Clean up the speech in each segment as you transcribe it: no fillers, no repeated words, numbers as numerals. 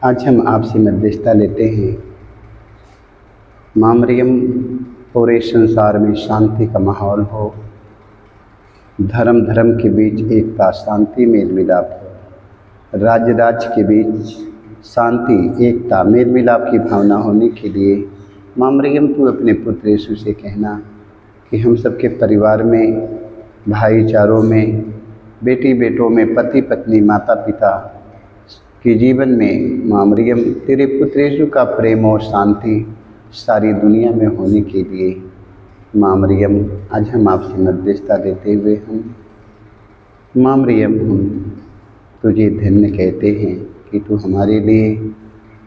आज हम आपसे मध्यस्थता लेते हैं। माँ मरियम, पूरे संसार में शांति का माहौल हो, धर्म धर्म के बीच एकता, शांति, मेल मिलाप हो, राज्य राज्य के बीच शांति, एकता, मेल मिलाप की भावना होने के लिए माँ मरियम, तू अपने पुत्र यीशु से कहना कि हम सबके परिवार में, भाईचारों में, बेटी बेटों में, पति पत्नी, माता पिता के जीवन में माँ मरियम तेरे पुत्र यीशु का प्रेम और शांति सारी दुनिया में होने के लिए माँ मरियम, आज हम आपसे मध्यस्थता देते हुए माँ मरियम, हम तुझे धन्य कहते हैं कि तू हमारे लिए,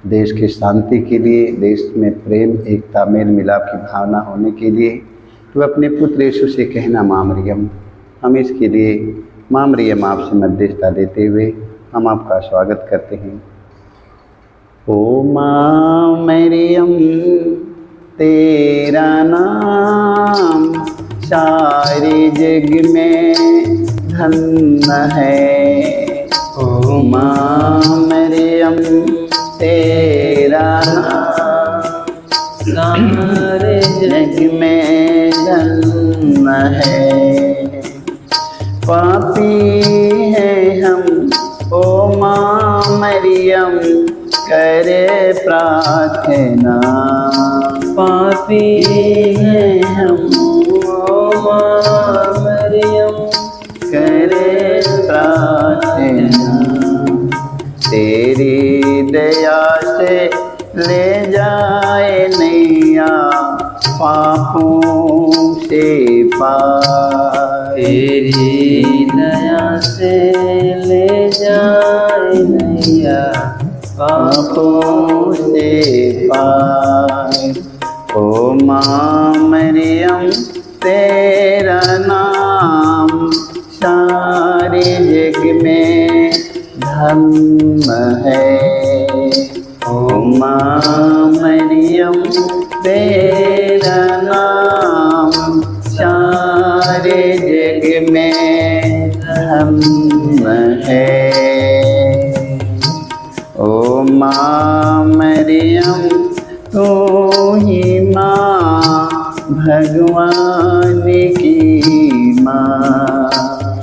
देश की शांति के लिए, देश में प्रेम, एकता, मेल मिलाप की भावना होने के लिए तू अपने पुत्र यीशु से कहना माँ मरियम। हम इसके लिए माँ मरियम आपसे मध्यस्थता देते हुए हम आपका स्वागत करते हैं। ओ माँ मरियम, तेरा नाम सारे जग में धन्य है। ओ माँ मरियम, तेरा नाम सारे जग में धन्य है। पापी हैं हम, ओ माँ मरियम, करे प्रार्थना। पापी हैं हम, ओ माँ मरियम, करे प्रार्थना। तेरी दया से ले जाए नैया पापों से पार। तेरी दया से ले जाए नैया पापों से पार। ओ माँ मरियम, तेरा नाम सारे जग में धन्य है। ओ माँ मरियम, तेरा नाम सारे जग में धन्य है। ओ माँ मरियम, तू ही माँ भगवान की माँ।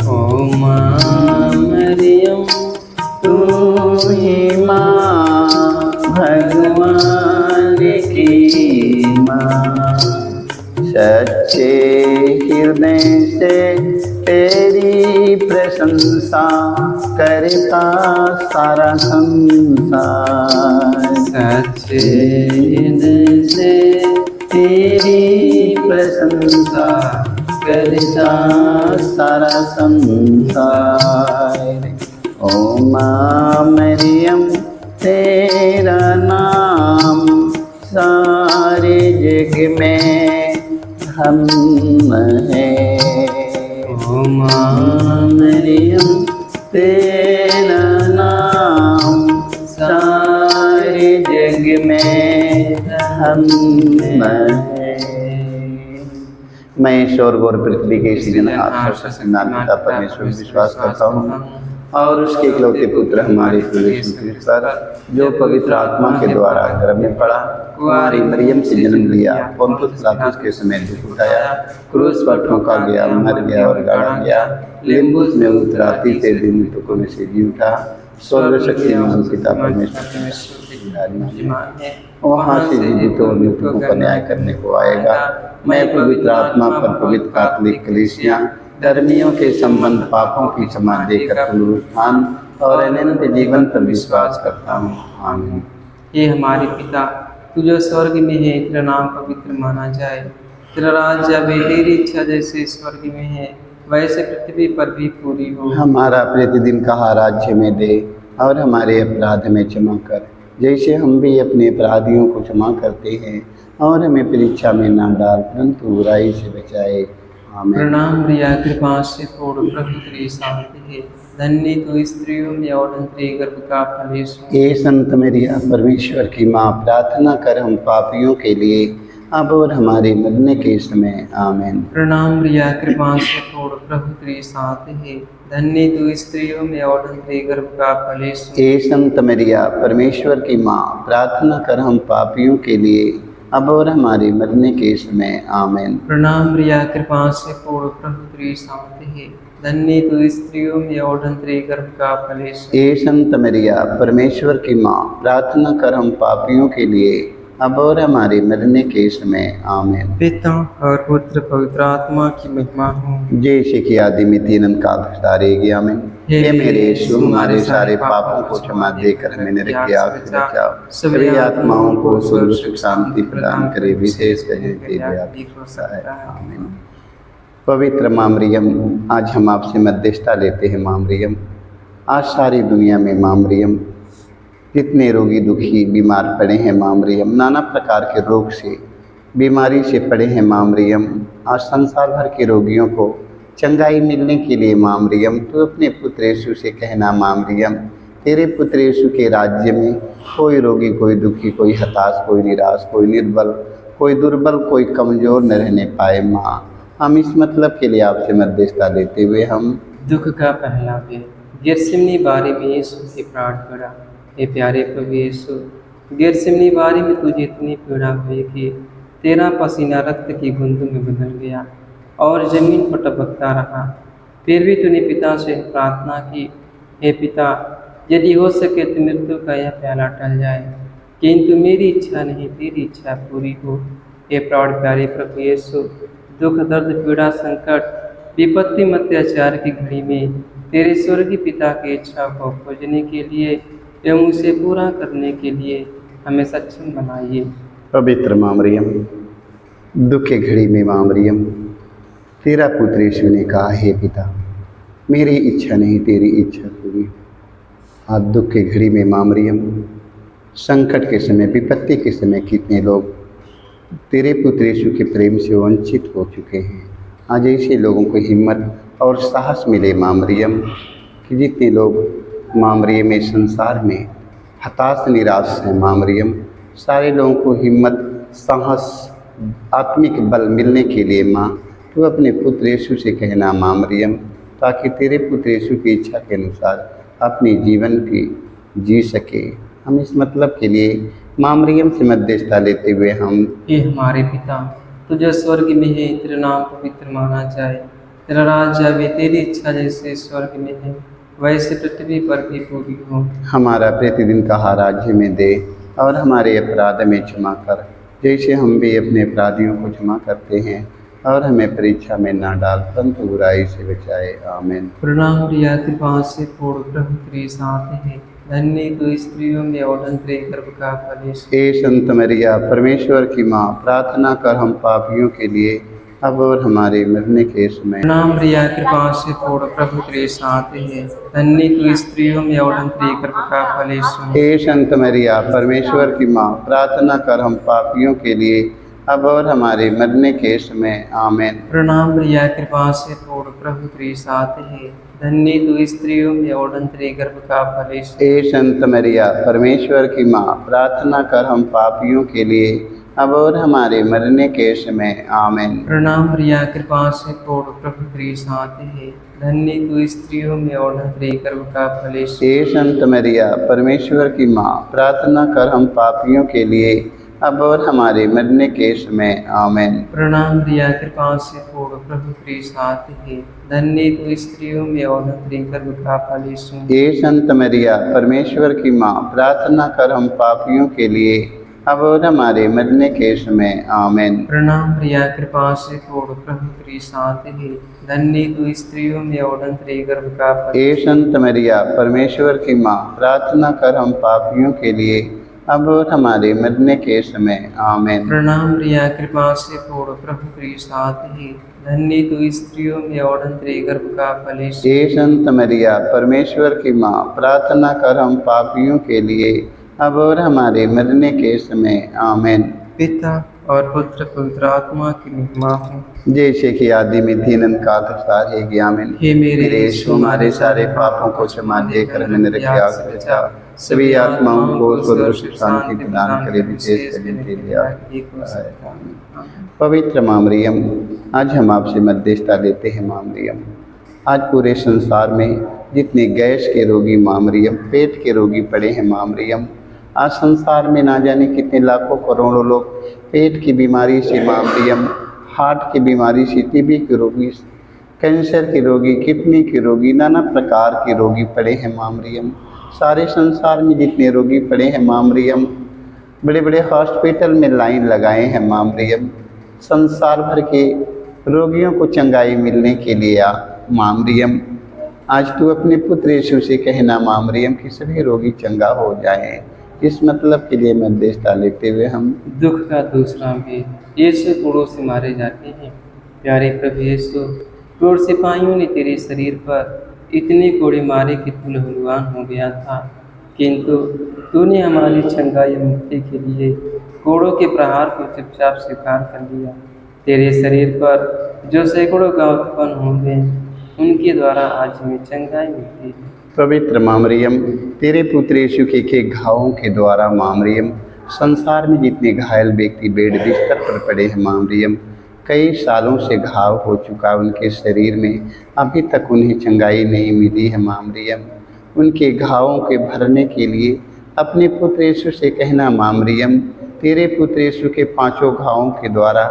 ओ माँ मरियम, तू ही माँ भगवान की माँ। सच्चे हृदय से तेरी प्रशंसा करता सारा संसार। सच्चे हृदय से तेरी प्रशंसा करता सारा संसार। ओ माँ मरियम, तेरा नाम सारे जग में धन्य है। ओ माँ मरियम, तेरा नाम सारे जग में धन्य है। मैं ईश्वर गौर पृथ्वी के सृजनहार पिता परमेश्वर विश्वास करता हूँ और उसके इकलौते पुत्र हमारे पर, जो पवित्र आत्मा के द्वारा गर्भ में पड़ा, कुंवारी मरियम से जन्म लिया, पोंतुस पिलातुस के समय दुख उठाया, क्रूस पर ठोका गया, मर गया और गाड़ा गया, लिम्बुस में उतरा, तीसरे दिन मृतकों में से जी उठा, स्वर्ग शक्तिमान पिता परमेश्वर वहाँ से जीवितों और मृतकों का न्याय करने को आएगा। मैं पवित्र आत्मा पर, पवित्र कैथोलिक कलीसिया, धर्मियों के संबंध, पापों की क्षमा देकर पुनरुत्थान और अनंत जीवन पर विश्वास करता हूँ। आमीन। हे हमारे पिता, तू जो स्वर्ग में है, तेरा नाम पवित्र माना जाए। तेरा राज्य आवे, तेरी इच्छा जैसे स्वर्ग में है वैसे पृथ्वी पर भी पूरी हो। हमारा प्रतिदिन का राज्य में दे और हमारे अपराध में क्षमा कर, जैसे हम भी अपने अपराधियों को क्षमा करते हैं, और हमें परीक्षा में ना डाल, परंतु बुराई से बचाए। आमीन। प्रणाम प्रिया, कृपा से पूर्ण, प्रभु तेरी शांति है। धन्य तो स्त्रियों में और तेरे गर्भ का फल यीशु। हे संत मरिया, परमेश्वर की माँ, प्रार्थना कर हम पापियों के लिए, अब और हमारे मरने के समय। आमीन। प्रणाम प्रिया, कृपा से पूर्ण, प्रभु तेरी शांति है। धन्य तू स्त्रियों में और धन तेरे गर्भ का फल यीशु। हे संत मरिया परमेश्वर की माँ, प्रार्थना कर हम पापियों के लिए अब और हमारे मरने के समय आमीन। प्रणाम मरिया, कृपा से पूर्ण, प्रभु तेरे साथ है, धन्य तू स्त्रियों में और धन तेरे गर्भ का फल यीशु। हे संत मरिया परमेश्वर की माँ, प्रार्थना कर हम पापियों के लिए अब और हमारे मरने के समय आमीन। पिता और पुत्र पवित्र आत्मा की महिमा हो, जैसे कि आदि में तीन काल धारे आमीन। हे मेरे यीशु, हमारे सारे पापों को क्षमा देकर हमें नरक की आग से बचाओ, सभी आत्माओं को स्वर्ग सुख शांति प्रदान करे, विशेष कर के लिए आपकी आमीन। पवित्र माँ मरियम, आज हम आपसे मध्यस्थता लेते हैं माँ मरियम। आज सारी दुनिया में माँ मरियम जितने रोगी दुखी बीमार पड़े हैं माँ मरियम, नाना प्रकार के रोग से बीमारी से पड़े हैं माँ मरियम, आज संसार भर के रोगियों को चंगाई मिलने के लिए माँ मरियम तो अपने पुत्र यीशु से कहना माँ मरियम, तेरे पुत्र यीशु के राज्य में कोई रोगी, कोई दुखी, कोई हताश, कोई निराश, कोई निर्बल, कोई दुर्बल, कोई कमज़ोर न रहने पाए माँ। हम इस मतलब के लिए आपसे मध्यस्थता लेते हुए हम दुख का पहला भेद। गेरसेमनी बारी में यीशु से प्राण पड़ा। हे प्यारे प्रभु यीशु, गेरसेमनी बारी में तुझे इतनी पीड़ा हुई कि तेरा पसीना रक्त की बूंदों में बदल गया और जमीन पर टपकता रहा। फिर भी तूने पिता से प्रार्थना की, हे पिता, यदि हो सके तो मृत्यु का यह प्याला टल जाए, किंतु मेरी इच्छा नहीं तेरी इच्छा पूरी हो। हे प्राण प्यारे प्रभु यीशु, दुख, दर्द, पीड़ा, संकट, विपत्ति, अत्याचार की घड़ी में तेरे स्वर्गीय पिता की इच्छा को खोजने के लिए एवं उसे पूरा करने के लिए हमें सक्षम बनाइए। पवित्र माँ मरियम, दुख की घड़ी में माँ मरियम तेरा पुत्र यीशु ने कहा, हे पिता, मेरी इच्छा नहीं तेरी इच्छा पूरी। आज दुख की घड़ी में माँ मरियम, संकट के समय, विपत्ति के समय कितने लोग तेरे पुत्र यीशु के प्रेम से वंचित हो चुके हैं। आज ऐसे लोगों को हिम्मत और साहस मिले माँ मरियम कि जितने लोग माँ मरियम इस संसार में हताश निराश हैं माँ मरियम, सारे लोगों को हिम्मत, साहस, आत्मिक बल मिलने के लिए माँ तो अपने पुत्र यीशु से कहना माँ मरियम, ताकि तेरे पुत्र यीशु की इच्छा के अनुसार अपने जीवन की जी सके। हम इस मतलब के लिए माँ मरियम से मध्यस्थता लेते हुए हम हे हमारे पिता, तू जो स्वर्ग में है, तेरा नाम पवित्र माना जाए, तेरा राज्य आवे, तेरी इच्छा जैसे स्वर्ग में है वैसे पृथ्वी पर भी पूरी हो। हमारा प्रतिदिन का आहार आज हमें दे और हमारे अपराध में क्षमा कर, जैसे हम भी अपने अपराधियों को क्षमा करते हैं, और हमें परीक्षा में ना डाल परंतु बुराई से बचाए। आमीन। प्रणाम मरिया, कृपा से पूर्ण, प्रभु तेरे साथ है, धन्य तू स्त्रियों में और धन्य तेरे गर्भ का फल यीशु। हे संत मरिया परमेश्वर की माँ, प्रार्थना कर हम पापियों के लिए अब और हमारे मरने के समय। प्रणाम मरिया, कृपा से पूर्ण, प्रभु तेरे साथ है, धन्य तू स्त्रियों में और धन्य तेरे गर्भ का फल यीशु। हे संत मरिया परमेश्वर की माँ, प्रार्थना कर हम पापियों के लिए अब और हमारे मरने के समय। आमीन। प्रणाम मरिया, कृपा से पूर्ण, प्रभु तेरे साथ है, धन्य तू स्त्रियों में और धन्य तेरे गर्भ का फल यीशु। हे संत मरिया परमेश्वर की माँ, प्रार्थना कर हम पापियों के लिए अब और हमारे मरने के समय। आमीन। प्रणाम मरिया, कृपा से पूर्ण, प्रभु तेरे साथ है, धन्य तू स्त्रियों में और धन्य तेरे गर्भ का फल यीशु। हे संत मरिया परमेश्वर की माँ, प्रार्थना कर हम पापियों के लिए अब और हमारे मरने के समय। आमीन। प्रणाम मरिया, कृपा से पूर्ण, प्रभु तेरे साथ है, धन्य तू स्त्रियों में और धन्य तेरे गर्भ का फल यीशु। हे संत मरिया परमेश्वर की माँ, प्रार्थना कर हम पापियों के लिए अब और हमारे मरने के समय। आमीन। प्रणाम मरिया, कृपा से पूर्ण, प्रभु तेरे साथ है, धन्य तू स्त्रियों में और धन्य तेरे गर्भ का फल। हे संत मरिया परमेश्वर की माँ, प्रार्थना कर हम पापियों के लिए अब और हमारे मरने के समय। आमीन। प्रणाम मरिया, कृपा से पूर्ण, प्रभु तेरे साथ है, धन्य तू स्त्रियों में और धन्य तेरे गर्भ का फल यीशु। हे संत मरिया परमेश्वर की माँ, प्रार्थना कर हम पापियों के लिए अब और हमारे मरने के समय। आमीन। पिता और पुत्र पवित्र आत्मा की महिमा हो, जैसे कि आदि में तीन काल है। आमीन। हे मेरे यीशु, हमारे सारे पापों को क्षमा देकर हमें नरक की आग से बचा, सभी आत्माओं को स्वर्ग सुख शांति प्रदान करे, विशेष करने के लिए पवित्र माँ मरियम, आज हम आपसे मध्यस्थता लेते हैं माँ मरियम। आज पूरे संसार में जितने गैस के रोगी माँ मरियम, पेट के रोगी पड़े हैं माँ मरियम, आज संसार में ना जाने कितने लाखों करोड़ों लोग पेट की बीमारी से माँ मरियम, हार्ट की बीमारी से, टीबी के रोगी, कैंसर के रोगी, किडनी के रोगी, नाना प्रकार के रोगी पड़े हैं माँ मरियम। सारे संसार में जितने रोगी पड़े हैं माँ मरियम, बड़े बड़े हॉस्पिटल में लाइन लगाए हैं माँ मरियम, संसार भर के रोगियों को चंगाई मिलने के लिए आ माँ मरियम। आज तू अपने पुत्र यीशु से कहना माँ मरियम कि सभी रोगी चंगा हो जाएं। इस मतलब के लिए मध्यस्थता लेते हुए हम दुख का दूसरा भेद। यीशु कोड़ों से मारे जाते हैं। प्यारे प्रभु यीशु, क्रूर सिपाहियों ने तेरे शरीर पर इतने कोड़े मारे कि तू लहूलुहान हो गया था, किंतु तूने हमारी चंगाई मुक्ति के लिए कोड़ों के प्रहार को चुपचाप स्वीकार कर लिया। तेरे शरीर पर जो सैकड़ों घाव उत्पन्न होंगे, उनके द्वारा आज हमें चंगाई मिलती है। पवित्र माँ मरियम, तेरे पुत्र यीशु के घावों के द्वारा माँ मरियम, संसार में जितने घायल व्यक्ति बेड बिस्तर पर पड़े हैं माँ मरियम, कई सालों से घाव हो चुका उनके शरीर में, अभी तक उन्हें चंगाई नहीं मिली है माँ मरियम। उनके घावों के भरने के लिए अपने पुत्र यीशु से कहना माँ मरियम, तेरे पुत्र यीशु के 5 घावों के द्वारा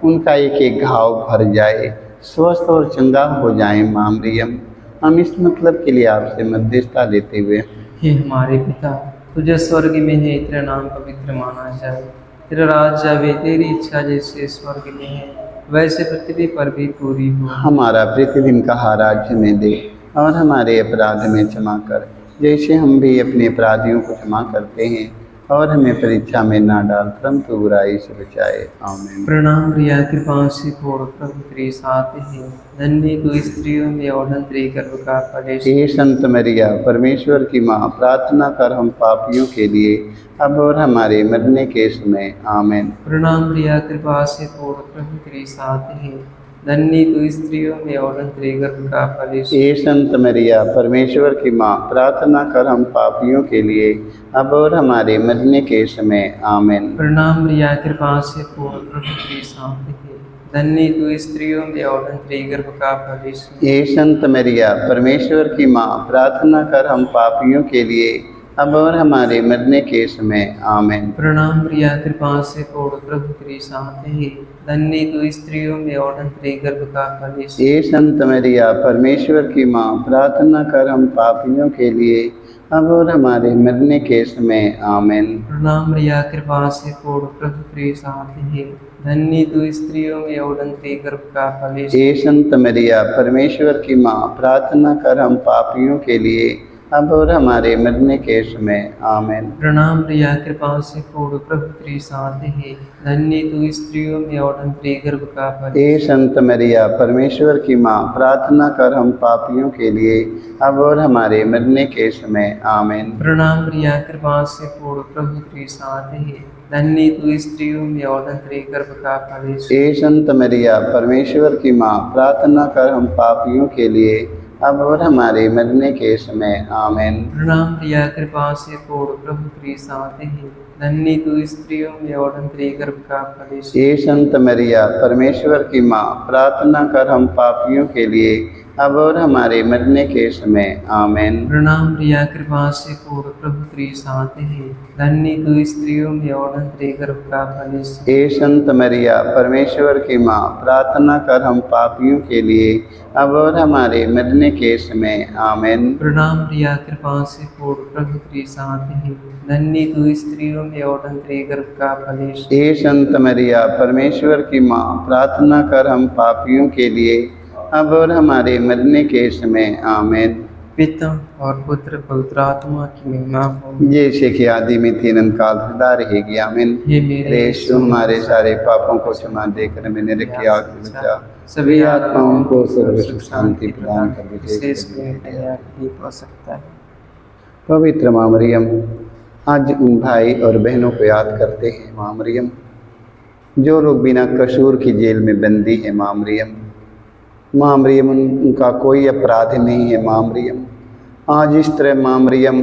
उनका एक एक घाव भर जाए, स्वस्थ और चंगा हो जाए माँ मरियम। हम इस मतलब के लिए आपसे मध्यस्थता लेते हुए हे हमारे पिता, तुझे स्वर्ग में है, तेरा नाम पवित्र माना जाए, तेरा राज्य आवे, तेरी इच्छा जैसे स्वर्ग में है वैसे पृथ्वी पर भी पूरी हो। हमारा प्रतिदिन का आहार हमें दे, और हमारे अपराध में क्षमा कर, जैसे हम भी अपने अपराधियों को क्षमा करते हैं, और हमें परीक्षा में ना डाल परंतु बुराई से बचाए। आमीन। प्रणाम रिया, कृपा से पूर्ण प्रभु तेरे साथ है, धन्य तू स्त्रियों में और धन्य तेरे गर्भ का फल यीशु। हे संत मरिया, परमेश्वर की माँ, प्रार्थना कर हम पापियों के लिए अब और हमारे मरने के समय। आमीन। प्रणाम रिया, कृपा से पूर्ण प्रभु तेरे साथ है, धन्य तू स्त्रियों में और धन्य तेरे गर्भ का फल यीशु। हे संत मरिया, परमेश्वर की माँ, प्रार्थना कर हम पापियों के लिए अब और हमारे मरने के समय। आमीन। प्रणाम रिया, कृपा से पूर्ण प्रभु तेरे साथ है, धन्य तू स्त्रियों में और धन्य तेरे गर्भ का फल यीशु। हे संत मरिया, परमेश्वर की माँ, प्रार्थना कर हम पापियों के लिए अब और हमारे मरने के समय। आमीन। प्रणाम रिया, कृपा से पूर्ण प्रभु तेरे साथ है, धन्य तू स्त्रियों में और धन्य तेरे गर्भ का फल यीशु। हे संत मरिया, परमेश्वर की माँ, प्रार्थना कर हम पापियों के लिए अब और हमारे मरने के समय। आमीन। प्रणाम रिया, कृपा से पूर्ण प्रभु तेरे साथ है, धन्य तू स्त्रियों में और धन्य तेरे गर्भ का फल यीशु। हे संत मरिया, परमेश्वर की माँ, प्रार्थना कर हम पापियों के लिए अब और हमारे मरने के समय। आमीन। प्रणाम रिया, कृपा से पूर्ण प्रभु तेरे साथ है, धन्य तू स्त्रियों में और धन्य तेरे गर्भ का फल। हे संत मरिया, परमेश्वर की माँ, प्रार्थना कर हम पापियों के लिए अब और हमारे मरने के समय। आमीन। प्रणाम रिया, कृपा से पूर्ण प्रभु तेरे साथ है, धन्य तू स्त्रियों में और धन्य तेरे गर्भ का फल यीशु। हे संत मरिया, परमेश्वर की माँ, प्रार्थना कर हम पापियों के लिए अब और हमारे मरने के समय। आमीन। प्रणाम रिया, कृपा से पूर्ण प्रभु तेरे साथ है, धन्य तू स्त्रियों में और धन्य तेरे गर्भ का फल यीशु। हे संत मरिया, परमेश्वर की माँ, प्रार्थना कर हम पापियों के लिए अब और हमारे मरने के समय। आमीन। प्रणाम रिया, कृपा से पूर्ण प्रभु तेरे साथ है, धन्य तू स्त्रियों में और धन्य तेरे गर्भ का फल यीशु। हे संत मरिया, परमेश्वर की माँ, प्रार्थना कर हम पापियों के लिए अब और हमारे मरने के समय। आमीन। प्रणाम रिया, कृपा से पूर्ण प्रभु तेरे साथ है, धन्य तू स्त्रियों में और धन्य तेरे गर्भ का फल यीशु। हे संत मरिया, परमेश्वर की माँ, प्रार्थना कर हम पापियों के लिए अब और हमारे मरने के समय। आमीन। पिता और पुत्र पवित्र आत्मा की महिमा हो। जैसे कि आदि में थी अनंत काल सदा रहेगी। आमीन। हे मेरे यीशु, हमारे सारे पापों को क्षमा देकर मैंने रखी आग से बचा, सभी आत्माओं को सर्व सुख शांति प्रदान कर विशेष दीजिए। हो सकता है। पवित्र माँ मरियम, आज उन भाई और बहनों को याद करते हैं माँ मरियम, जो लोग बिना कसूर की जेल में बंदी है। माँ मरियम, माँ मरियम, उनका कोई अपराध नहीं है। माँ मरियम, आज इस तरह माँ मरियम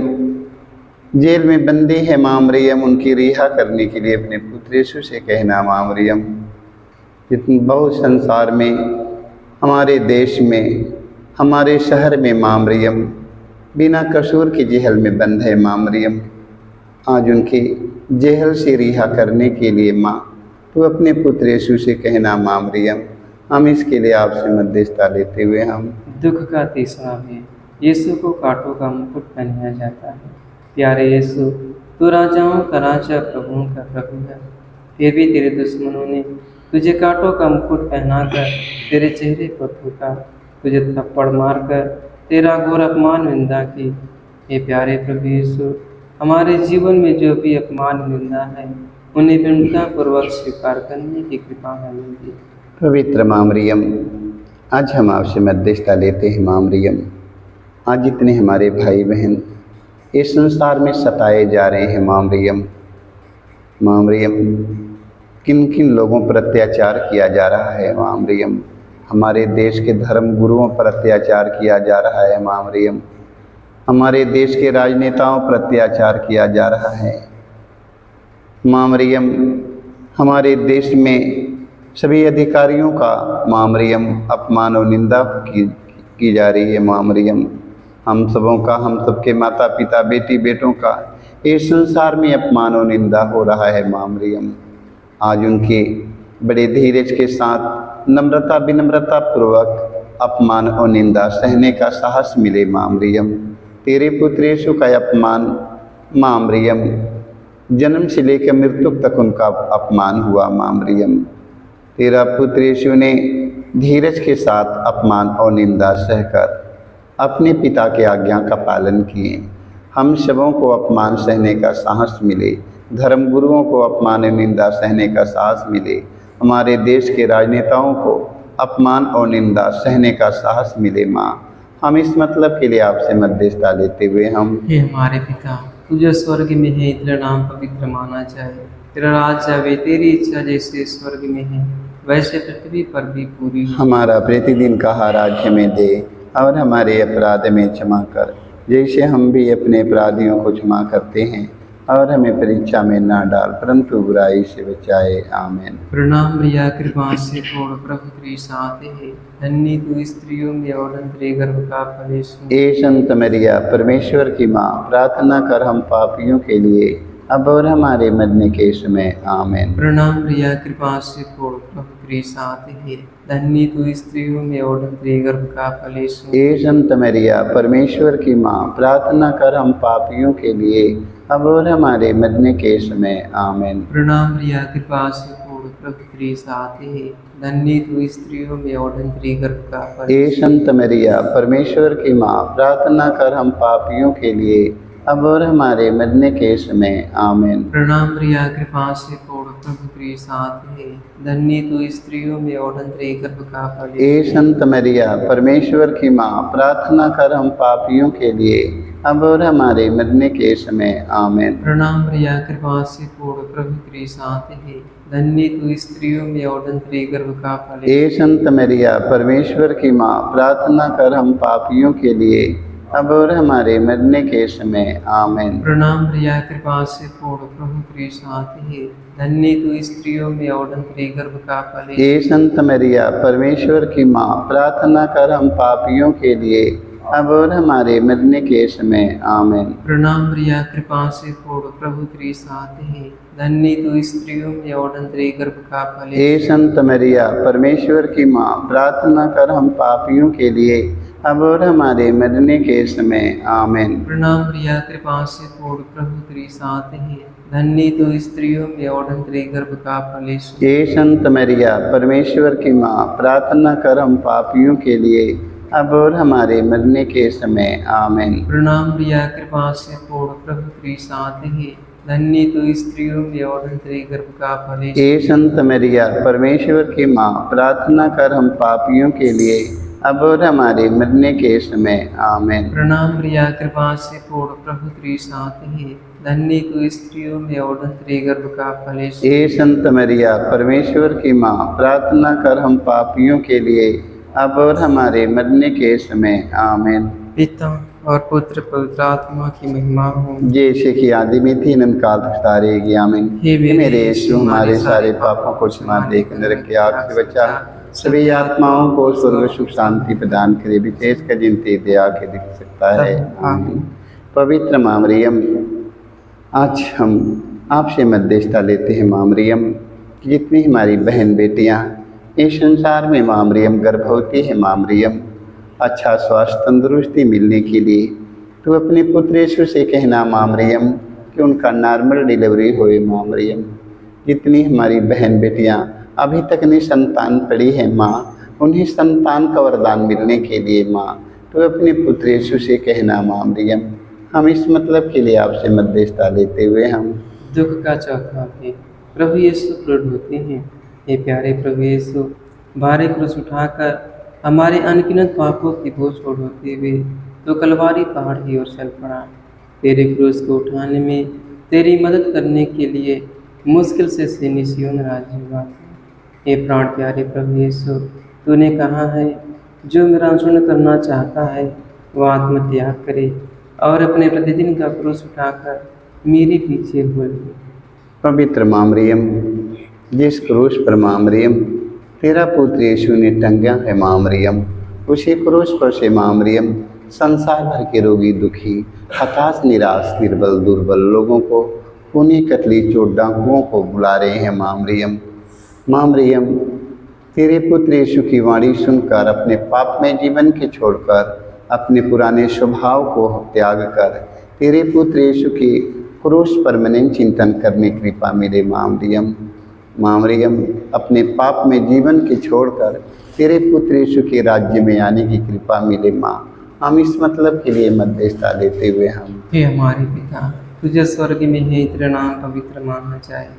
जेल में बंदी है। माँ मरियम, उनकी रिहा करने के लिए अपने पुत्र यीशु से कहना माँ मरियम, जितनी बहुत संसार में, हमारे देश में, हमारे शहर में माँ मरियम बिना कसूर की जेहल में बंद है माँ मरियम। आज उनकी जेहल से रिहा करने के लिए माँ तो अपने पुत्र यीशु से कहना माँ मरियम, हम इसके लिए आपसे मध्यस्थता लेते हुए हम दुख का तीसरा भेद, यीशु को कांटों का मुकुट पहनाया जाता है। प्यारे यीशु, तू राजाओं का राजा, प्रभुओं का प्रभु है, फिर भी तेरे दुश्मनों ने तुझे कांटों का मुकुट पहनाकर तेरे चेहरे पर थूका, तुझे थप्पड़ मारकर तेरा घोर अपमान निंदा की। हे प्यारे प्रभु यीशु, हमारे जीवन में जो भी अपमान निंदा है उन्हें विनम्रतापूर्वक स्वीकार करने की कृपा हमें दी। पवित्र माँ मरियम, आज हम आपसे मध्यस्थता लेते हैं माँ मरियम। आज जितने हमारे भाई बहन इस संसार में सताए जा रहे हैं माँ मरियम, माँ मरियम किन किन लोगों पर अत्याचार किया जा रहा है माँ मरियम। हमारे देश के धर्म गुरुओं पर अत्याचार किया जा रहा है माँ मरियम। हमारे देश के राजनेताओं पर अत्याचार किया जा रहा है माँ मरियम। हमारे देश में सभी अधिकारियों का माँ मरियम अपमान और निंदा की जा रही है माँ मरियम। हम सबों का, हम सबके माता पिता, बेटी बेटों का इस संसार में अपमान और निंदा हो रहा है माँ मरियम। आज उनके बड़े धीरज के साथ नम्रता विनम्रता पूर्वक अपमान और निंदा सहने का साहस मिले माँ मरियम। तेरे पुत्र यीशु का अपमान माँ मरियम, जन्म से लेकर मृत्यु तक उनका अपमान हुआ माँ मरियम। तेरा पुत्र यीशु ने धीरज के साथ अपमान और निंदा सहकर अपने पिता के आज्ञा का पालन किए। हम सबों को अपमान सहने का साहस मिले, धर्म गुरुओं को अपमान और निंदा सहने का साहस मिले, हमारे देश के राजनेताओं को अपमान और निंदा सहने का साहस मिले माँ। हम इस मतलब के लिए आपसे मध्यस्थता लेते हुए हम हे हमारे पिता, तू जो स्वर्ग में है, तेरा नाम पवित्र माना जाए, तेरा राज आवे, तेरी इच्छा जैसे स्वर्ग में है वैसे पृथ्वी पर भी पूरी हो। हमारा प्रतिदिन का आहार आज हमें दे, और हमारे अपराध में क्षमा कर जैसे हम भी अपने अपराधियों को क्षमा करते हैं, और हमें परीक्षा में ना डाल परंतु बुराई से बचाए। आमीन। प्रणाम प्रिया, कृपा से पूर्ण, प्रभु तेरे साथ है, धन्य तू स्त्रियों में और तेरे गर्भ का फल यीशु। ए संत मरिया, परमेश्वर की माँ, प्रार्थना कर हम पापियों के लिए अब और हमारे मरने के समय। आमीन। प्रणाम प्रिया, कृपा से पूर्ण, प्रभु तेरे साथ है, धन्य तू स्त्रियों में और तेरे गर्भ का फल यीशु। ए संत मरिया, परमेश्वर की माँ, प्रार्थना कर हम पापियों के लिए अब और हमारे मरने के समय। आमीन। प्रणाम प्रिया, कृपा से पूर्ण, प्रभु तेरे साथ है, धन्य तू स्त्रियों में और तेरे गर्भ का फल। ए संत मरिया, परमेश्वर की माँ, प्रार्थना कर हम पापियों के लिए अब और हमारे मरने के समय। आमीन। प्रणाम प्रिया, कृपा से पूर्ण, प्रभु तेरे साथ है, धन्य तू स्त्रियों में और तेरे गर्भ का फल। ए संत मरिया, परमेश्वर की माँ, प्रार्थना कर हम पापियों के लिए अब और हमारे मरने के समय। आमीन। प्रणाम प्रिया, कृपा से पूर्ण, प्रभु तेरे साथ है, धन्य तू स्त्रियों में और तेरे गर्भ का फल। ए संत मरिया, परमेश्वर की माँ, प्रार्थना कर हम पापियों के लिए अब और हमारे मरने के समय। आमीन। प्रणाम प्रिया, कृपा से पूर्ण, प्रभु तेरे साथ है, धन्य तू स्त्रियों में और तेरे गर्भ का फल। ए संत मरिया, परमेश्वर की माँ, प्रार्थना कर हम पापियों के लिए अब और हमारे मरने के समय। आमीन। प्रणाम प्रिया, कृपा से पूर्ण, प्रभु तेरे साथ है, धन्य तू स्त्रियों में और तेरे गर्भ का फल। ए संत मरिया, परमेश्वर की माँ, प्रार्थना कर हम पापियों के लिए अब और हमारे मरने के समय। आमीन। प्रणाम प्रिया, कृपा से पूर्ण, प्रभु तेरे साथ है, धन्य तू स्त्रियों में और तेरे गर्भ का फल। ए संत मरिया, परमेश्वर की माँ, प्रार्थना कर हम पापियों के लिए अब और हमारे मरने के समय। आमीन। प्रणाम प्रिया, कृपा से पूर्ण, प्रभु तेरे साथ है, धन्य तू स्त्रियों में और तेरे गर्भ का फल। ए संत मरिया, परमेश्वर की माँ, प्रार्थना कर हम पापियों के लिए अब और हमारे मरने के समय। आमीन। प्रणाम प्रिया, कृपा से पूर्ण, प्रभु तेरे साथ है, धन्य तू स्त्रियों में और तेरे गर्भ का फल। ए संत मरिया, परमेश्वर की माँ, प्रार्थना कर हम पापियों के लिए अब और हमारे मरने के समय। आमीन। पिता और पुत्र पवित्र आत्मा की महिमा हो, जैसे कि आदि में थी नंद काल तक तारेगी। आमीन। हे मेरे यीशु, हमारे सारे पापों को क्षमा देकर नरक की आग से बचा, सभी आत्माओं को स्वर्ग सुख शांति प्रदान करे, विशेषकर जिनकी दया के दिख सकता है। आमीन। पवित्र माँ मरियम, आज हम आपसे मध्यस्थता लेते हैं माँ मरियम, जितनी हमारी बहन बेटियाँ इस संसार में माँ मरियम गर्भवती है, माँ मरियम अच्छा स्वास्थ्य तंदुरुस्ती मिलने के लिए तो अपने पुत्र यीशु से कहना माँ मरियम कि उनका नॉर्मल डिलीवरी होए। माँ मरियम, जितनी हमारी बहन बेटियाँ अभी तक निसंतान पड़ी है माँ, उन्हें संतान का वरदान मिलने के लिए माँ तो अपने पुत्र यीशु से कहना माँ मरियम। हम इस मतलब के लिए आपसे मध्यस्थता लेते हुए हम दुख का चौथा भी प्रभु यीशु क्रुद्ध होते हैं। हे प्यारे प्रभु यीशु, भारी क्रूस उठाकर हमारे अनगिनत पापों की बोझ छोड़ते हुए तो कलवारी पहाड़ की ओर चल पड़ा। तेरे क्रूस को उठाने में तेरी मदद करने के लिए मुश्किल से सियोन राज्य हुआ। हे प्राण प्यारे प्रभु यीशु, तूने कहा है जो मेरा अनुसरण करना चाहता है वह आत्मत्याग करे और अपने प्रतिदिन का क्रूस उठाकर मेरे पीछे हो। पवित्र माँ मरियम, जिस क्रूस पर माँ मरियम तेरा पुत्र यीशु ने टंगा है माँ मरियम, उसी क्रूस पर से माँ मरियम संसार भर के रोगी, दुखी, हताश, निराश, निर्बल, दुर्बल लोगों को, खूनी, कतली, चोट, डाकुओं को बुला रहे हैं माँ मरियम। माँ मरियम, तेरे पुत्र यीशु की वाणी सुनकर अपने पाप में जीवन के छोड़कर अपने पुराने स्वभाव को त्याग कर तेरे पुत्र यीशु की क्रूस पर मनन चिंतन करने की कृपा मिले माँ मरियम। माँ मरियम, अपने पाप में जीवन के छोड़कर तेरे पुत्र यीशु के राज्य में आने की कृपा मिले माँ। हम इस मतलब के लिए मध्यस्थता लेते हुए हम हे हमारे पिता, तुझे स्वर्ग में है, तेरा नाम पवित्र माना जाए,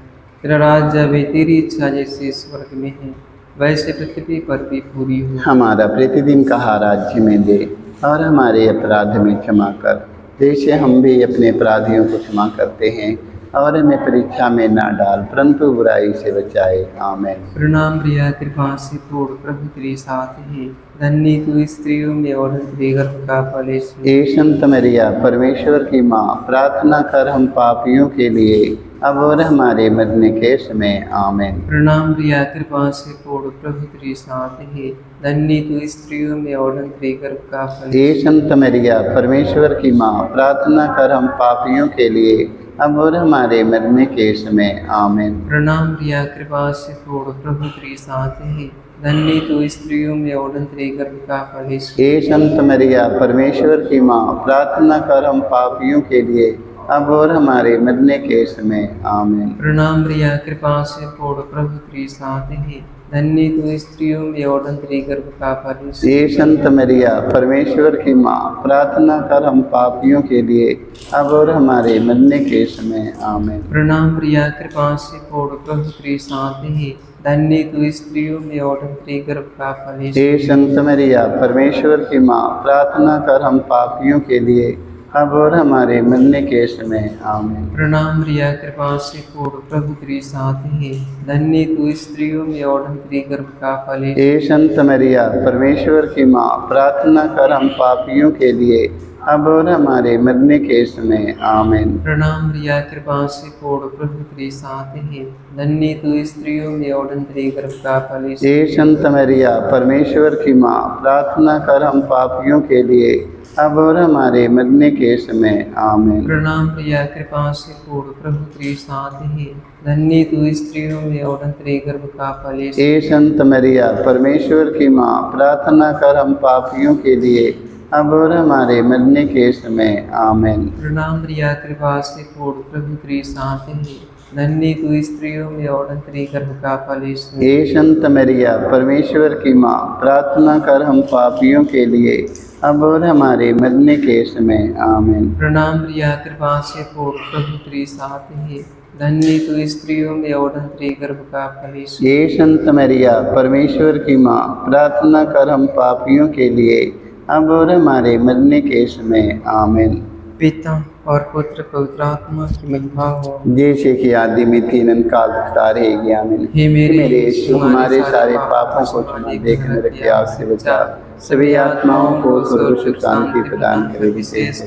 तेरा राज्य आवे, तेरी इच्छा जैसे स्वर्ग में है वैसे पृथ्वी पर भी पूरी हो। हमारा प्रतिदिन का आहार राज्य में दे और हमारे अपराध में क्षमा कर जैसे हम भी अपने अपराधियों को क्षमा करते हैं, और हमें परीक्षा में ना डाल परंतु बुराई से बचाए। आमीन। प्रणाम प्रिया, कृपा से पूर्ण प्रभु तेरे साथ है, धन्य तू स्त्रियों में और तेरे गर्भ का फल यीशु। हे संत मरिया, परमेश्वर की माँ, प्रार्थना कर हम पापियों के लिए अब और हमारे मरने के समय। आमीन। प्रणाम प्रिया, कृपा से पूर्ण प्रभु तेरे साथ है, धन्य तू स्त्रियों में और तेरे गर्भ का फल। हे संत मरिया, परमेश्वर की माँ, प्रार्थना कर हम पापियों के लिए अब और हमारे मरने के समय। आमीन। प्रणाम प्रिया, कृपा से पूर्ण प्रभु तेरे साथ है, धन्य तू स्त्रियों में और तेरे गर्भ का फल यीशु। हे संत मरिया, परमेश्वर की माँ, प्रार्थना कर हम पापियों के लिए अब और हमारे मरने के समय। आमीन। प्रणाम प्रिया, कृपा से पूर्ण प्रभु तेरे साथ है, धन्य तू स्त्रियों में और तेरे गर्भ का फल यीशु। हे संत मरिया, परमेश्वर की माँ, प्रार्थना कर हम पापियों के लिए अब और हमारे मरने के समय। आमीन। प्रणाम प्रिया, कृपा से पूर्ण प्रभु तेरे साथ है, धन्य तू स्त्रियों में और तेरे गर्भ का फल यीशु। हे संत मरिया, परमेश्वर की माँ, प्रार्थना कर हम पापियों के लिए अब और हमारे मरने के समय। आमीन। प्रणाम प्रिया, कृपा से पूर्ण प्रभु तेरे साथ है, धन्य तू स्त्रियों में और तेरे गर्भ का फल यीशु। हे संत मरिया, परमेश्वर की माँ, प्रार्थना कर हम पापियों के लिए अब और हमारे मरने के समय। आमीन। प्रणाम प्रिया, कृपा से पूर्ण प्रभु तेरे साथ है, धन्य तू स्त्रियों में और तेरे गर्भ का फल यीशु। हे संत मरिया, परमेश्वर की माँ, प्रार्थना कर हम पापियों के लिए अब और हमारे मरने के समय। आमीन। प्रणाम प्रिया, कृपा से पूर्ण प्रभु तेरे साथ है, धन्य तू स्त्रियों में और तेरे गर्भ का फल यीशु। हे संत मरिया, परमेश्वर की माँ, प्रार्थना कर हम पापियों के लिए अब और हमारे मरने के समय। आमीन। प्रणाम प्रिया, कृपा से पूर्ण प्रभु तेरे साथ है, धन्य तू स्त्रियों में और तेरे गर्भ का फल यीशु। हे संत मरिया, परमेश्वर की माँ, प्रार्थना कर हम पापियों के लिए अब और हमारे मरने के समय। आमीन। प्रणाम प्रिया, कृपा से पूर्ण प्रभु तेरे साथ है, धन्य तू स्त्रियों में और तेरे गर्भ का फल यीशु। हे संत मरिया, परमेश्वर की माँ, प्रार्थना कर हम पापियों के लिए अब और हमारे मरने के समय। आमीन। पिता और पुत्र पवित्र आत्मा की महिमा हो, जैसे कि आदि में थी अनंत काल तक रहेगी। आमीन। हे मेरे यीशु, हमारे सारे पापों को क्षमा देख नरक की आग से बचा, सभी आत्माओं को स्वर्ग सुख शांति प्रदान करे, विशेष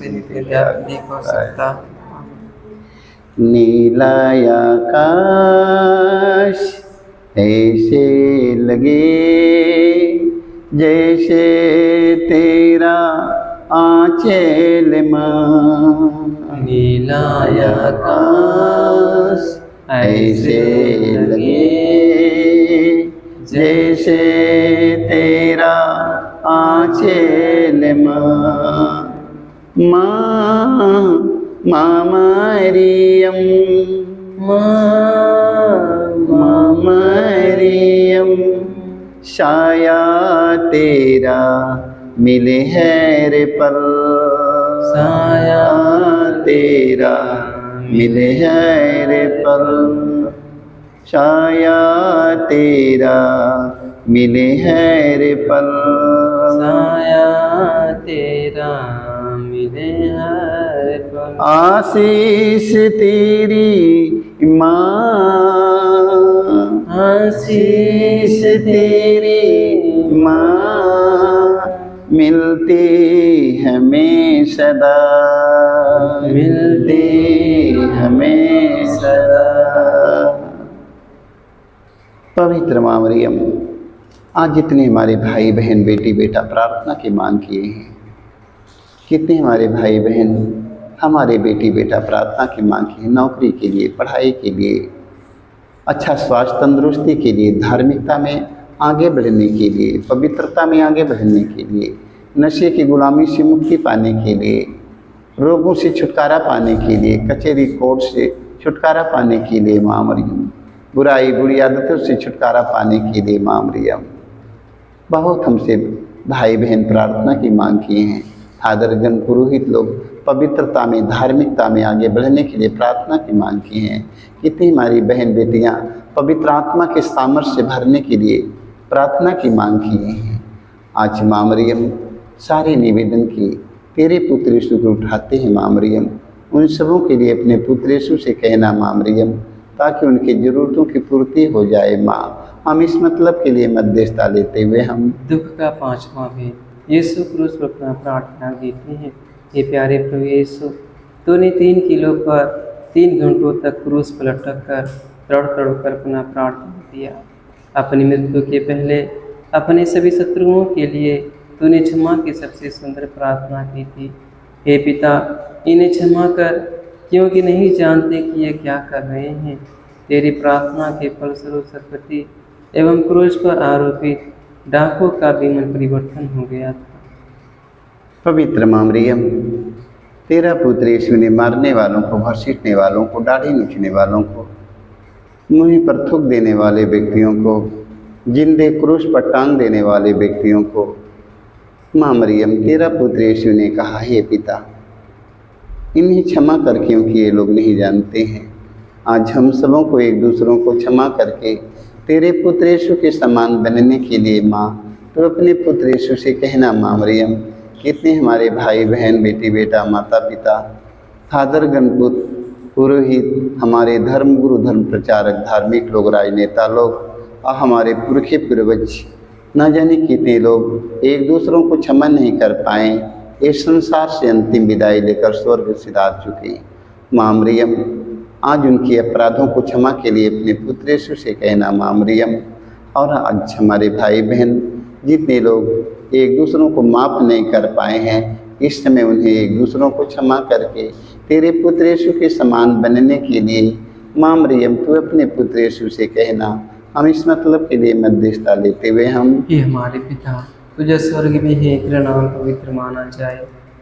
नीला आकाश ऐसे लगे जैसे तेरा आंचल माँ। नीला आकाश ऐसे लगे जैसे तेरा आंचल माँ। माँ मरियम, माँ मरियम, साया तेरा मिले है रे पल, साया तेरा मिले है रे पल, साया तेरा मिले है रे पल, साया तेरा मिले है पल। आशीष तेरी माँ, आशीष तेरी माँ, मिलती हमें सदा, मिलती हमें सदा। पवित्र माँ मरियम, आज जितने हमारे भाई बहन बेटी बेटा प्रार्थना की मांग किए हैं, कितने हमारे भाई बहन हमारे बेटी बेटा प्रार्थना की मांग की है, नौकरी के लिए, पढ़ाई के लिए, अच्छा स्वास्थ्य तंदुरुस्ती के लिए, धार्मिकता में आगे बढ़ने के लिए, पवित्रता में आगे बढ़ने के लिए, नशे की गुलामी से मुक्ति पाने के लिए, रोगों से छुटकारा पाने के लिए, कचहरी कोर्ट से छुटकारा पाने के लिए माँ मरियम, बुराई बुरी आदतों से छुटकारा पाने के लिए माँ मरियम, बहुत हमसे भाई बहन प्रार्थना की मांग किए हैं। फादरगण पुरोहित लोग पवित्रता में धार्मिकता में आगे बढ़ने के लिए प्रार्थना की मांग की हैं। कितनी हमारी बहन बेटियां पवित्र आत्मा के सामर्थ्य से भरने के लिए प्रार्थना की मांग किए हैं। आज माँ मरियम सारे निवेदन की तेरे पुत्र यीशु को उठाते हैं माँ मरियम, उन सबों के लिए अपने पुत्र यीशु से कहना माँ मरियम, ताकि उनकी ज़रूरतों की पूर्ति हो जाए। माँ, हम इस मतलब के लिए मध्यस्थता लेते हुए हम दुख का पांचवा भेद, यीशु क्रूस पर अपना प्रार्थना देते हैं। ये प्यारे प्रभु यीशु, तूने 3 किलो पर 3 घंटों तक क्रूस पर लटक कर तड़ कर अपना प्रार्थना दिया। अपनी मृत्यु के पहले अपने सभी शत्रुओं के लिए तूने क्षमा की सबसे सुंदर प्रार्थना की थी। हे पिता, इन्हें क्षमा कर, क्योंकि नहीं जानते कि ये क्या कर रहे हैं। तेरी प्रार्थना के फलस्वरूप सरस्वती एवं क्रूस पर आरोपित डाकुओं का भी मन परिवर्तन हो गया था। पवित्र माँ मरियम, तेरा पुत्र यीशु ने मारने वालों को, घसीटने वालों को, दाढ़ी नोचने वालों को, मुँह पर थूक देने वाले व्यक्तियों को, जिंदे क्रूस पर टांग देने वाले व्यक्तियों को, माँ मरियम तेरा पुत्र यीशु ने कहा, हे पिता, इन्हें क्षमा कर, क्योंकि ये लोग नहीं जानते हैं। आज हम सबों को एक दूसरों को क्षमा करके तेरे पुत्र यीशु के समान बनने के लिए माँ, तो अपने पुत्र यीशु से कहना माँ मरियम, कितने हमारे भाई बहन बेटी बेटा माता पिता फादर गणपुत पुरोहित, हमारे धर्म गुरु धर्म प्रचारक धार्मिक लोग, राजनेता लोग और हमारे पुरखे पूर्वज, न जाने कितने लोग एक दूसरों को क्षमा नहीं कर पाए, इस संसार से अंतिम विदाई लेकर स्वर्ग सिधार चुके। माँ मरियम, आज उनके अपराधों को क्षमा के लिए अपने पुत्र यीशु से कहना माँ मरियम। और आज हमारे भाई बहन जितने लोग एक दूसरों को माफ़ नहीं कर पाए हैं, इस समय उन्हें एक दूसरों को क्षमा करके तेरे पुत्र यीशु के समान बनने के लिए माँ मरियम तू अपने पुत्र यीशु से कहना। हम इस मतलब के लिए मध्यस्थता लेते हुए हम हे हमारे पिता, तुझे स्वर्ग में है, तेरा नाम पवित्र माना जाए,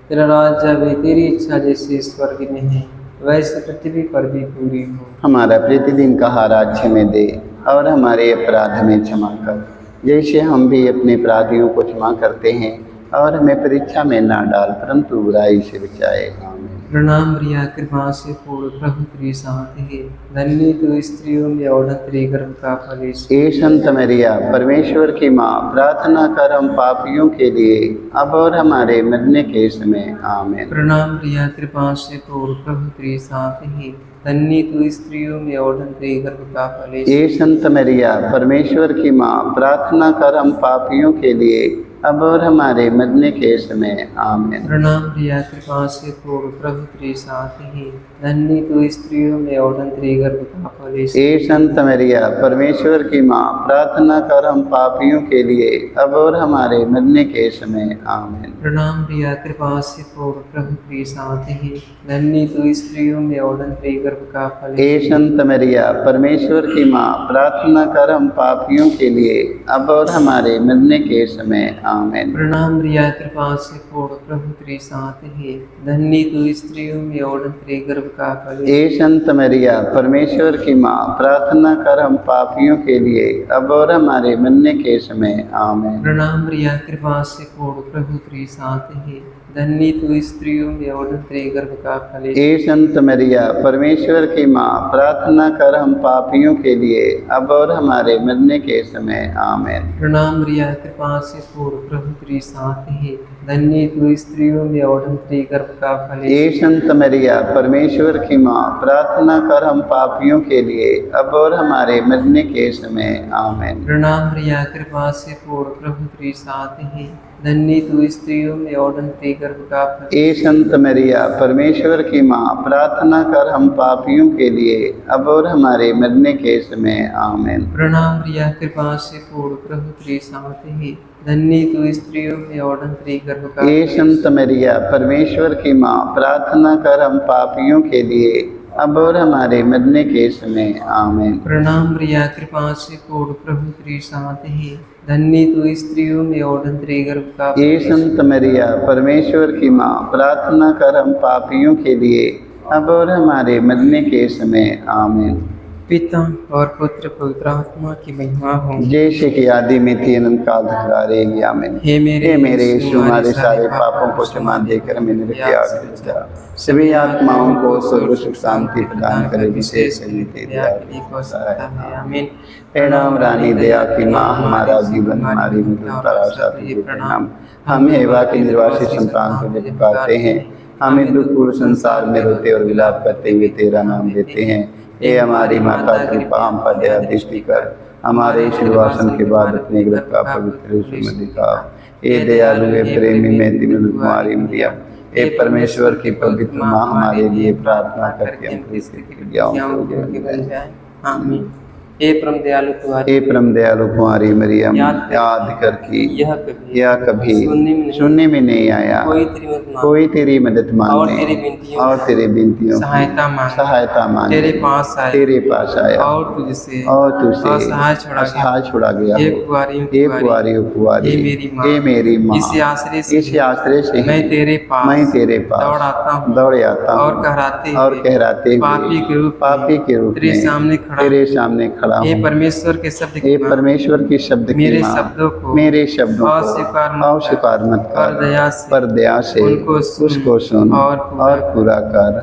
तेरा राज्य आवे, तेरी इच्छा जैसे स्वर्ग में है वैसे पृथ्वी पर भी पूरी हो। हमारा प्रतिदिन का आहार आज हमें दे, और हमारे अपराध हमें क्षमा कर, जैसे हम भी अपने अपराधियों को क्षमा करते हैं, और हमें परीक्षा में ना डाल, परंतु बुराई से बचाए। आमीन। प्रणाम प्रिया, कृपा से पूर्ण, प्रभु तेरे साथ है, धन्य तू स्त्रियों में और तेरे गर्भ का फल यीशु। हे संत मरिया, परमेश्वर की माँ, प्रार्थना कर हम पापियों के लिए, अब और हमारे मरने के समय। आमीन। प्रणाम प्रिया, कृपा से पूर्ण, प्रभु तेरे साथ है, धन्य तू स्त्रियों में और धन तेरे गर्भ का फल यीशु। ये संत मरिया परमेश्वर की माँ, प्रार्थना कर हम पापियों के लिए अब और हमारे मरने के समय आमीन। प्रणाम प्रिया कृपा से पूर्ण प्रभु तेरे साथ ही धन्य तू स्त्रियों में और धन तेरे गर्भ का फल यीशु। ये संत मरिया परमेश्वर की माँ, प्रार्थना कर हम पापियों के लिए अब और हमारे मरने के समय आमीन। प्रणाम प्रिया कृपा से पूर्ण प्रभु तेरे साथ ही धन्य तू स्त्रियों में और धन तेरे गर्भ का फल हे यीशु। संत मरिया परमेश्वर की माँ, प्रार्थना कर हम पापियों के लिए अब और हमारे मरने के समय आमीन। प्रणाम प्रिया कृपा से पूर्ण प्रभु तेरे साथ ही धन्य तू स्त्रियों में और धन तेरे गर्भ का फल हे यीशु। संत मरिया परमेश्वर की माँ, प्रार्थना कर हम पापियों के लिए अब और हमारे मरने के समय आमीन। प्रणाम प्रिया कृपा से पूर्ण प्रभु तेरे साथ ही धन्य तू स्त्रियों में और धन तेरे गर्भ का फल यीशु। हे संत मरिया परमेश्वर की माँ, प्रार्थना कर हम पापियों के लिए अब और हमारे मरने के समय आमीन। प्रणाम प्रिया कृपा से पूर्ण प्रभु तेरे साथ ही धन्य तू स्त्रियों में और धन तेरे गर्भ का फल हे यीशु। संत मरिया परमेश्वर की माँ, प्रार्थना कर हम पापियों के लिए अब और हमारे मरने के समय आमीन। प्रणाम प्रिया कृपा से पूर्ण प्रभु तेरे साथ ही धन्य तू स्त्रियों में और धन तेरे गर्भ का फल हे संत मरिया परमेश्वर की माँ, प्रार्थना कर हम पापियों के लिए अब और हमारे मरने के समय आमीन। प्रणाम प्रिया कृपा से पूर्ण प्रभु तेरे साथ ही धन्य तू स्त्रियों में और धन तेरे गर्भ का हे फल संत मरिया परमेश्वर की माँ, प्रार्थना कर हम पापियों के लिए अब और हमारे मरने के समय आमीन। प्रणाम प्रिया कृपा से पूर्ण प्रभु तेरे साथ ही धन्य तू स्त्रियों में और धन तेरे गर्भ का फल हे यीशु। संत मरिया परमेश्वर की माँ, प्रार्थना कर हम पापियों के लिए अब और हमारे मरने के समय आमीन। पिता और पुत्र पवित्र आत्मा की महिमा हो। जैसे कि आदि में थी अनंत काल तक रहेगी आमीन। हे मेरे यीशु, हमारे सारे पापों को क्षमा देकर हमें नरक की आग से बचा। सभी आत्माओं को स्वर्ग सुख शांति प्रदान करे, विशेष दया की आवश्यकता है आमीन। प्रणाम रानी दया की माँ, हमारा जीवन हमारी मृत्यु और आशा तुझे प्रणाम। हम एवा के निर्वासित संतान को जब पुकारते हैं, हमें दुख पूर्ण संसार में रोते और विलाप करते हुए तेरा नाम देते हैं। हे हमारी माता कृपा हम पर दया दृष्टि कर, हमारे सिरवासन के बाद अपने ग्रह का पवित्र सुमन दिखा। हे दयालु हे प्रेमी में तिमिल कुमारी मरियम, हे परमेश्वर की पवित्र माँ, हमारे लिए प्रार्थना करके हम क्रिस्त की क्रियाओं को बन जाए आमीन। हे परम दयालु तुम्हारी हे परम दयालु कुमारी मरियम, याद कर कि यह कभी सुनने में नहीं आया, कोई तेरी मदद मांगने और तेरी विनतियों की सहायता मांगे तेरे पास आया और तुझसे असहाय छुड़ा गया। हे कुंवारी कुंवारी, हे मेरी माँ, इस आश्रय से मैं तेरे पास दौड़ आता हूँ और कहराते हुए पापी के रूप में तेरे सामने खड़ा हूँ। हे परमेश्वर के शब्द हे परमेश्वर की शब्द की माँ, मेरे शब्दों को अस्वीकार मत कर, पर दया से उसको सुन और पूरा कर